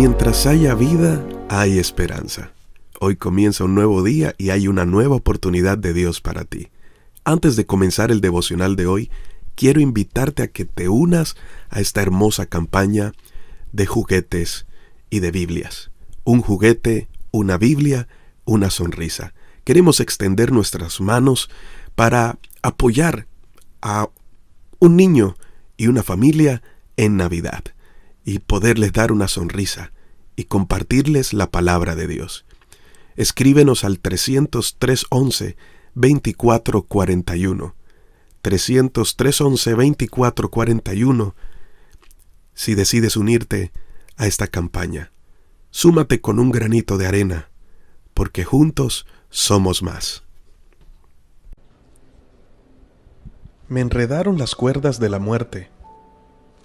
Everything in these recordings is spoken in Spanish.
Mientras haya vida, hay esperanza. Hoy comienza un nuevo día y hay una nueva oportunidad de Dios para ti. Antes de comenzar el devocional de hoy, quiero invitarte a que te unas a esta hermosa campaña de juguetes y de Biblias. Un juguete, una Biblia, una sonrisa. Queremos extender nuestras manos para apoyar a un niño y una familia en Navidad y poderles dar una sonrisa y compartirles la palabra de Dios. Escríbenos al 303-11-2441. 303-11-2441 si decides unirte a esta campaña. Súmate con un granito de arena, porque juntos somos más. Me enredaron las cuerdas de la muerte.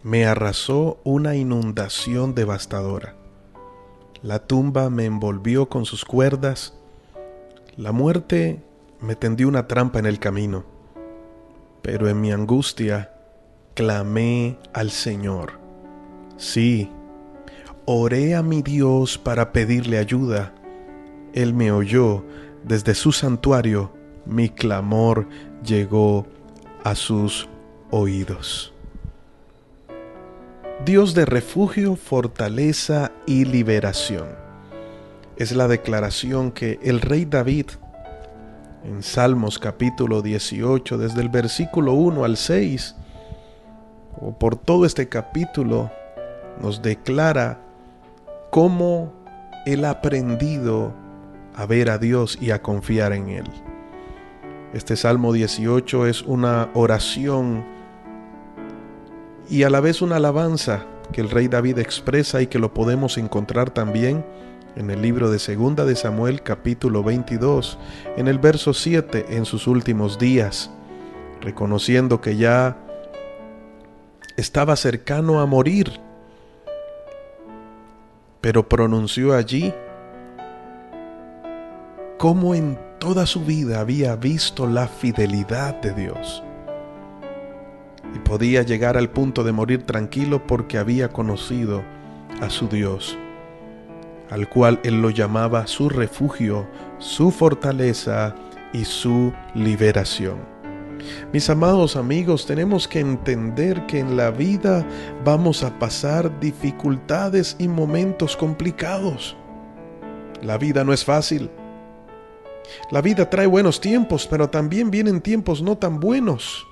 Me arrasó una inundación devastadora. La tumba me envolvió con sus cuerdas. La muerte me tendió una trampa en el camino. Pero en mi angustia clamé al Señor. Sí, oré a mi Dios para pedirle ayuda. Él me oyó desde su santuario. Mi clamor llegó a sus oídos. Dios de refugio, fortaleza y liberación. Es la declaración que el rey David, en Salmos capítulo 18, desde el versículo 1 al 6, o por todo este capítulo, nos declara cómo él ha aprendido a ver a Dios y a confiar en Él. Este Salmo 18 es una oración y a la vez una alabanza que el rey David expresa y que lo podemos encontrar también en el libro de Segunda de Samuel capítulo 22, en el verso 7, en sus últimos días, reconociendo que ya estaba cercano a morir, pero pronunció allí cómo en toda su vida había visto la fidelidad de Dios. Y podía llegar al punto de morir tranquilo porque había conocido a su Dios, al cual él lo llamaba su refugio, su fortaleza y su liberación. Mis amados amigos, tenemos que entender que en la vida vamos a pasar dificultades y momentos complicados. La vida no es fácil. La vida trae buenos tiempos, pero también vienen tiempos no tan buenos.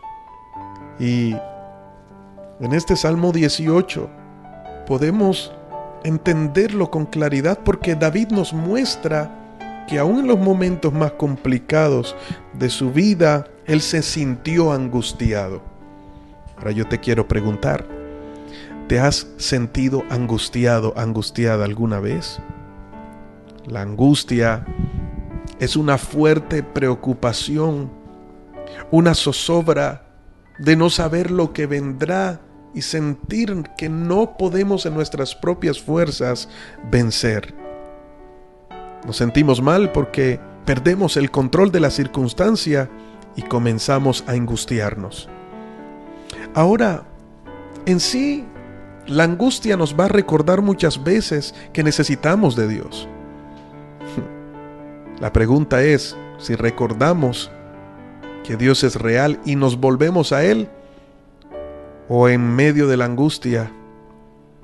Y en este Salmo 18 podemos entenderlo con claridad porque David nos muestra que aún en los momentos más complicados de su vida, él se sintió angustiado. Ahora yo te quiero preguntar, ¿te has sentido angustiado, angustiada alguna vez? La angustia es una fuerte preocupación, una zozobra de no saber lo que vendrá y sentir que no podemos en nuestras propias fuerzas vencer. Nos sentimos mal porque perdemos el control de la circunstancia y comenzamos a angustiarnos. Ahora, en sí, la angustia nos va a recordar muchas veces que necesitamos de Dios. La pregunta es si recordamos que Dios es real y nos volvemos a Él, o en medio de la angustia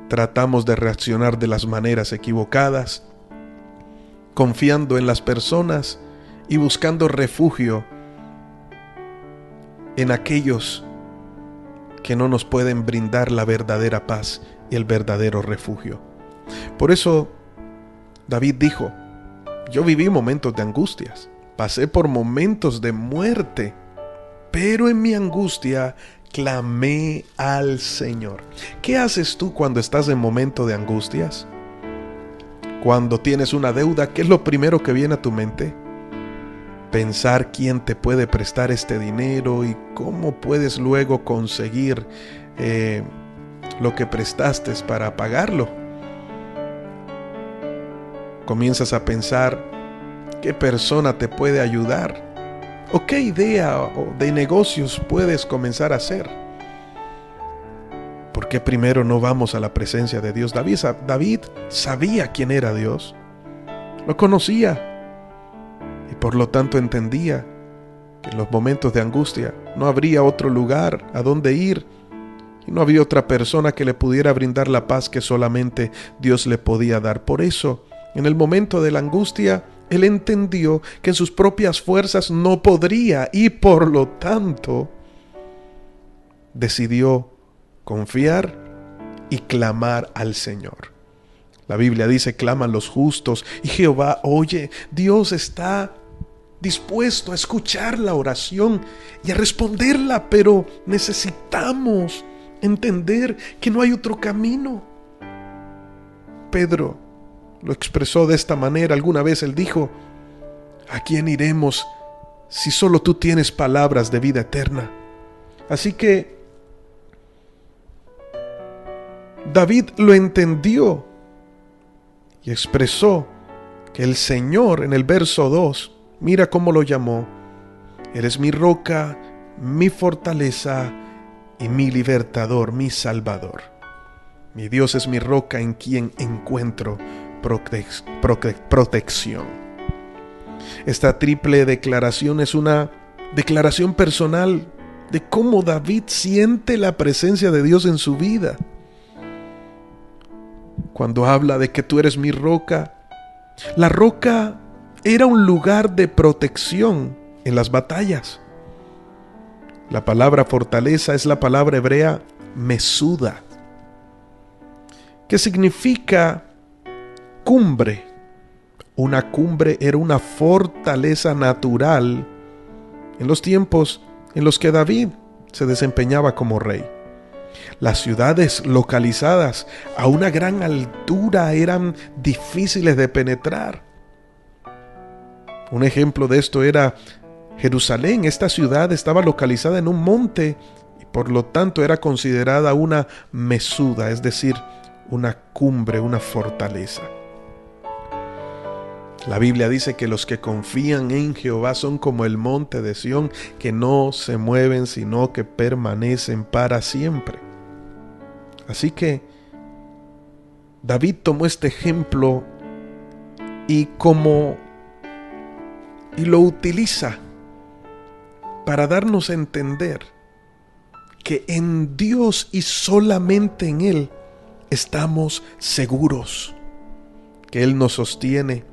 tratamos de reaccionar de las maneras equivocadas, confiando en las personas y buscando refugio en aquellos que no nos pueden brindar la verdadera paz y el verdadero refugio. Por eso David dijo: yo viví momentos de angustias, pasé por momentos de muerte, pero en mi angustia clamé al Señor. ¿Qué haces tú cuando estás en momento de angustias? Cuando tienes una deuda, ¿qué es lo primero que viene a tu mente? Pensar quién te puede prestar este dinero y cómo puedes luego conseguir lo que prestaste para pagarlo. Comienzas a pensar qué persona te puede ayudar o qué idea de negocios puedes comenzar a hacer. ¿Por qué primero no vamos a la presencia de Dios? David sabía quién era Dios, lo conocía y por lo tanto entendía que en los momentos de angustia no habría otro lugar a donde ir y no había otra persona que le pudiera brindar la paz que solamente Dios le podía dar. Por eso, en el momento de la angustia, él entendió que en sus propias fuerzas no podría y por lo tanto decidió confiar y clamar al Señor. La Biblia dice: claman los justos y Jehová oye. Dios está dispuesto a escuchar la oración y a responderla, pero necesitamos entender que no hay otro camino. Pedro lo expresó de esta manera. Alguna vez él dijo: ¿a quién iremos si solo tú tienes palabras de vida eterna? Así que David lo entendió y expresó que el Señor, en el verso 2, mira cómo lo llamó: eres mi roca, mi fortaleza y mi libertador, mi salvador. Mi Dios es mi roca en quien encuentro protección. Esta triple declaración es una declaración personal de cómo David siente la presencia de Dios en su vida. Cuando habla de que tú eres mi roca, la roca era un lugar de protección en las batallas. La palabra fortaleza es la palabra hebrea mesuda, que significa cumbre. Una cumbre era una fortaleza natural en los tiempos en los que David se desempeñaba como rey. Las ciudades localizadas a una gran altura eran difíciles de penetrar. Un ejemplo de esto era Jerusalén. Esta ciudad estaba localizada en un monte y por lo tanto era considerada una mesuda, es decir, una cumbre, una fortaleza. La Biblia dice que los que confían en Jehová son como el monte de Sión, que no se mueven, sino que permanecen para siempre. Así que David tomó este ejemplo y lo utiliza para darnos a entender que en Dios y solamente en Él estamos seguros, que Él nos sostiene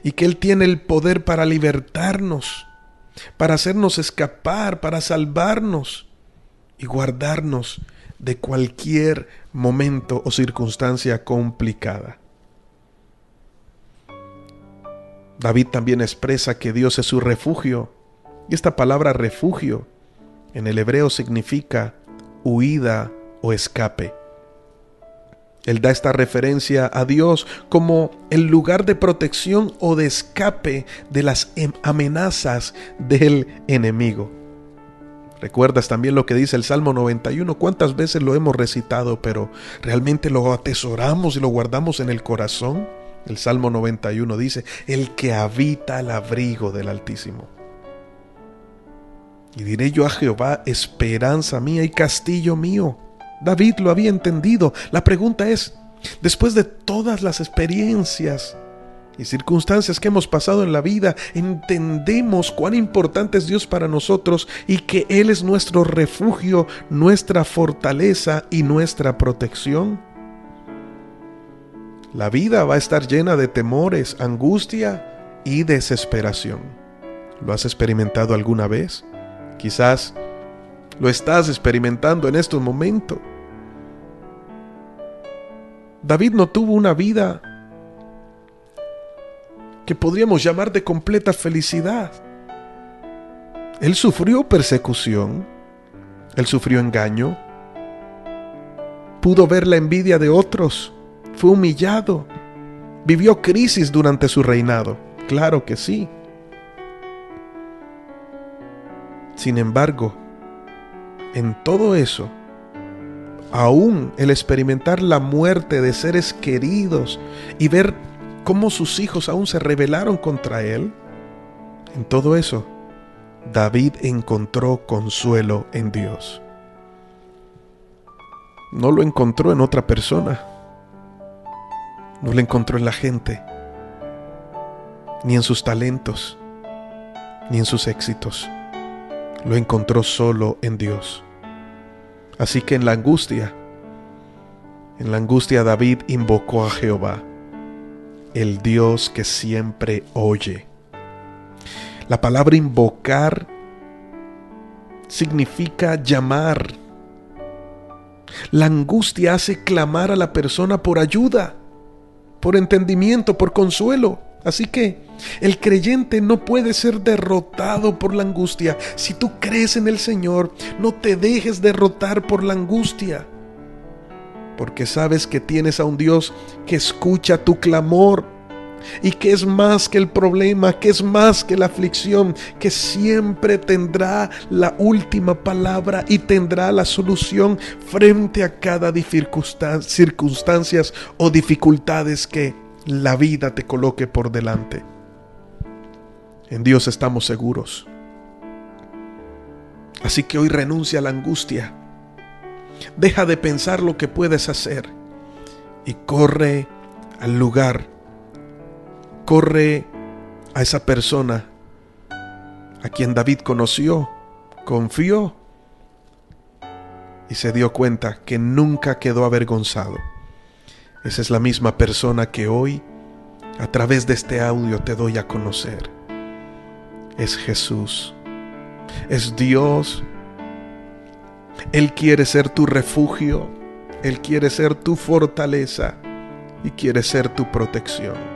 y que Él tiene el poder para libertarnos, para hacernos escapar, para salvarnos y guardarnos de cualquier momento o circunstancia complicada. David también expresa que Dios es su refugio, y esta palabra refugio en el hebreo significa huida o escape. Él da esta referencia a Dios como el lugar de protección o de escape de las amenazas del enemigo. ¿Recuerdas también lo que dice el Salmo 91? ¿Cuántas veces lo hemos recitado, pero realmente lo atesoramos y lo guardamos en el corazón? El Salmo 91 dice: el que habita al abrigo del Altísimo. Y diré yo a Jehová: esperanza mía y castillo mío. David lo había entendido. La pregunta es, después de todas las experiencias y circunstancias que hemos pasado en la vida, ¿entendemos cuán importante es Dios para nosotros y que Él es nuestro refugio, nuestra fortaleza y nuestra protección? La vida va a estar llena de temores, angustia y desesperación. ¿Lo has experimentado alguna vez? Quizás lo estás experimentando en estos momentos. David no tuvo una vida que podríamos llamar de completa felicidad. Él sufrió persecución, él sufrió engaño, pudo ver la envidia de otros, fue humillado, vivió crisis durante su reinado. Claro que sí. Sin embargo, en todo eso, aún el experimentar la muerte de seres queridos y ver cómo sus hijos aún se rebelaron contra él, en todo eso, David encontró consuelo en Dios. no lo encontró en otra persona, no lo encontró en la gente, ni en sus talentos, ni en sus éxitos. Lo encontró solo en Dios. Así que en la angustia David invocó a Jehová, el Dios que siempre oye. La palabra invocar significa llamar. La angustia hace clamar a la persona por ayuda, por entendimiento, por consuelo. Así que el creyente no puede ser derrotado por la angustia. Si tú crees en el Señor, no te dejes derrotar por la angustia, porque sabes que tienes a un Dios que escucha tu clamor y que es más que el problema, que es más que la aflicción, que siempre tendrá la última palabra y tendrá la solución frente a cada circunstancias o dificultades que la vida te coloque por delante. En Dios estamos seguros. Así que hoy renuncia a la angustia. Deja de pensar lo que puedes hacer y corre al lugar. Corre a esa persona a quien David conoció, confió y se dio cuenta que nunca quedó avergonzado. Esa es la misma persona que hoy, a través de este audio, te doy a conocer. Es Jesús, es Dios. Él quiere ser tu refugio, Él quiere ser tu fortaleza y quiere ser tu protección.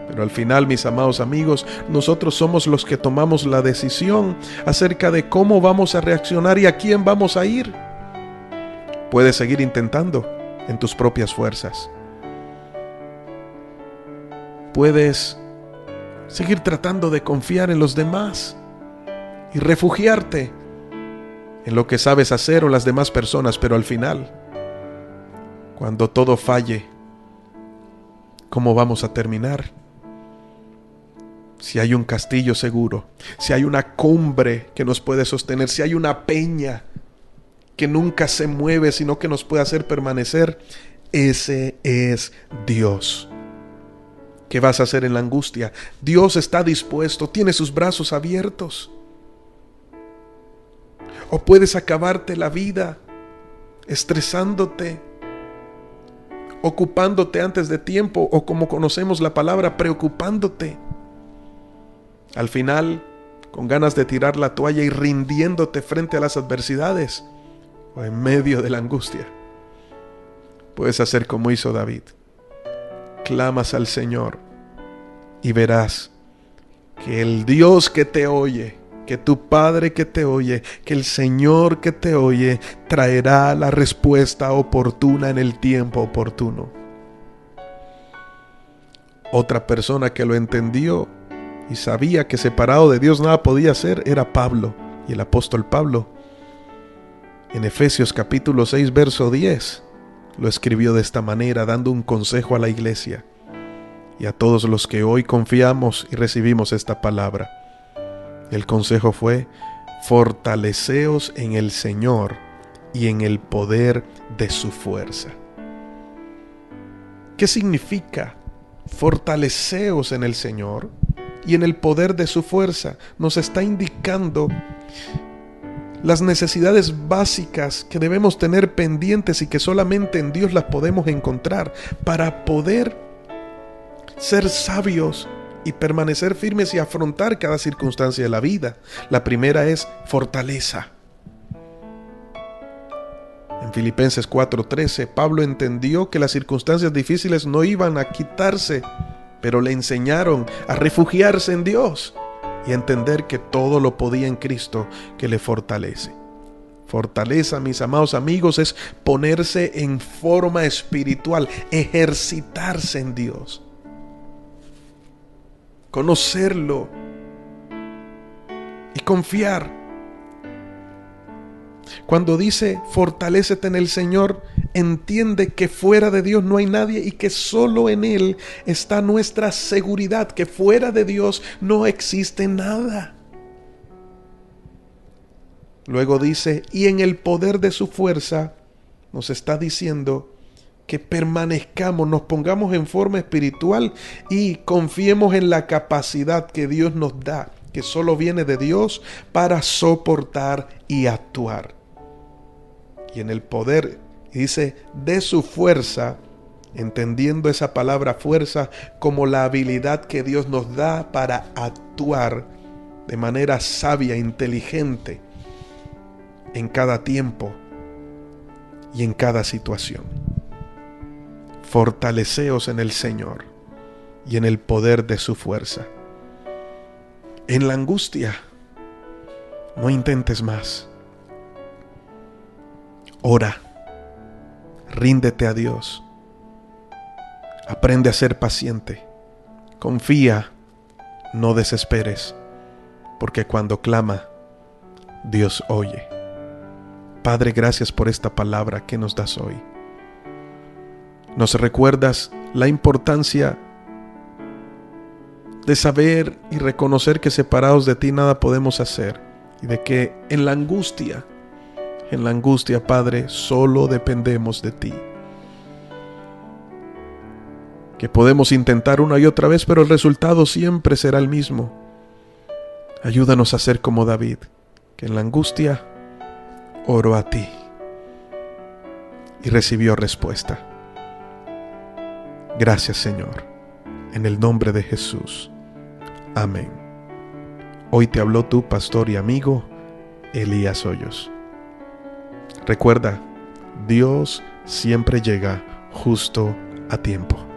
Pero al final, mis amados amigos, nosotros somos los que tomamos la decisión acerca de cómo vamos a reaccionar y a quién vamos a ir. Puedes seguir intentando en tus propias fuerzas. Puedes seguir tratando de confiar en los demás y refugiarte en lo que sabes hacer o las demás personas, pero al final, cuando todo falle, ¿cómo vamos a terminar? Si hay un castillo seguro, si hay una cumbre que nos puede sostener, si hay una peña que nunca se mueve, sino que nos puede hacer permanecer, ese es Dios. ¿Qué vas a hacer en la angustia? Dios está dispuesto, tiene sus brazos abiertos. O puedes acabarte la vida estresándote, ocupándote antes de tiempo, o como conocemos la palabra, preocupándote. Al final, con ganas de tirar la toalla y rindiéndote frente a las adversidades, o en medio de la angustia. Puedes hacer como hizo David. Clamas al Señor y verás que el Dios que te oye, que tu Padre que te oye, que el Señor que te oye, traerá la respuesta oportuna en el tiempo oportuno. Otra persona que lo entendió y sabía que separado de Dios nada podía hacer era Pablo. Y el apóstol Pablo, en Efesios capítulo 6, verso 10, lo escribió de esta manera, dando un consejo a la iglesia y a todos los que hoy confiamos y recibimos esta palabra. El consejo fue: fortaleceos en el Señor y en el poder de su fuerza. ¿Qué significa fortaleceos en el Señor y en el poder de su fuerza? Nos está indicando las necesidades básicas que debemos tener pendientes y que solamente en Dios las podemos encontrar para poder ser sabios y permanecer firmes y afrontar cada circunstancia de la vida. La primera es fortaleza. En Filipenses 4:13, Pablo entendió que las circunstancias difíciles no iban a quitarse, pero le enseñaron a refugiarse en Dios y entender que todo lo podía en Cristo que le fortalece. Fortaleza, mis amados amigos, es ponerse en forma espiritual, ejercitarse en Dios, conocerlo y confiar. Cuando dice fortalécete en el Señor, entiende que fuera de Dios no hay nadie y que solo en Él está nuestra seguridad, que fuera de Dios no existe nada. Luego dice, y en el poder de su fuerza, nos está diciendo que permanezcamos, nos pongamos en forma espiritual y confiemos en la capacidad que Dios nos da, que solo viene de Dios para soportar y actuar. Y en el poder, dice, de su fuerza, entendiendo esa palabra fuerza como la habilidad que Dios nos da para actuar de manera sabia, inteligente, en cada tiempo y en cada situación. Fortaleceos en el Señor y en el poder de su fuerza. En la angustia, no intentes más. Ora, ríndete a Dios. Aprende a ser paciente. Confía, no desesperes, porque cuando clama, Dios oye. Padre, gracias por esta palabra que nos das hoy. Nos recuerdas la importancia de saber y reconocer que separados de ti nada podemos hacer, y de que en la angustia, Padre, solo dependemos de ti. Que podemos intentar una y otra vez, pero el resultado siempre será el mismo. Ayúdanos a ser como David, que en la angustia oró a ti y recibió respuesta. Gracias, Señor, en el nombre de Jesús. Amén. Hoy te habló tu pastor y amigo, Elías Hoyos. Recuerda, Dios siempre llega justo a tiempo.